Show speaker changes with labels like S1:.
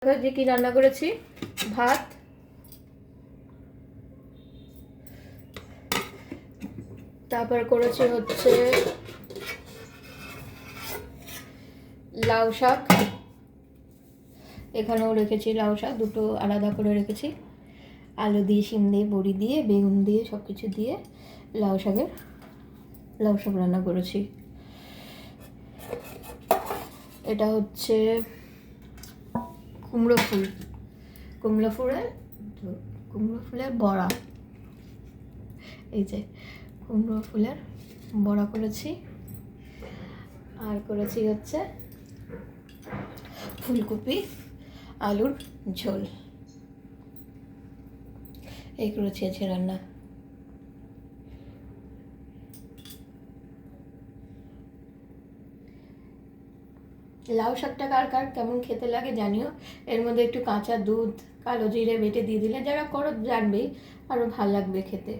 S1: যে কি রান্না করেছি, ভাত, তারপর করেছি হচ্ছে লাউ শাক, এখানেও রেখেছি লাউ শাক, দুটো আলাদা করে রেখেছি। আলু দিয়ে, শিম দিয়ে, বড়ি দিয়ে, বেগুন দিয়ে, সব কিছু দিয়ে লাউ শাক রান্না করেছি। এটা হচ্ছে কুমড়ো ফুলের বড়া। এই যে কুমড়ো ফুলের বড়া করেছি। আর করেছি হচ্ছে ফুলকপি আলুর ঝোল। এই করেছি আজকে রান্না। লাউ শাকটা কার কার কেমন খেতে লাগে জানিও। এর মধ্যে একটু কাঁচা দুধ, কালো জিরে বেটে দিয়ে দিলে, যারা করো জানবেই, আরও ভাল লাগবে খেতে।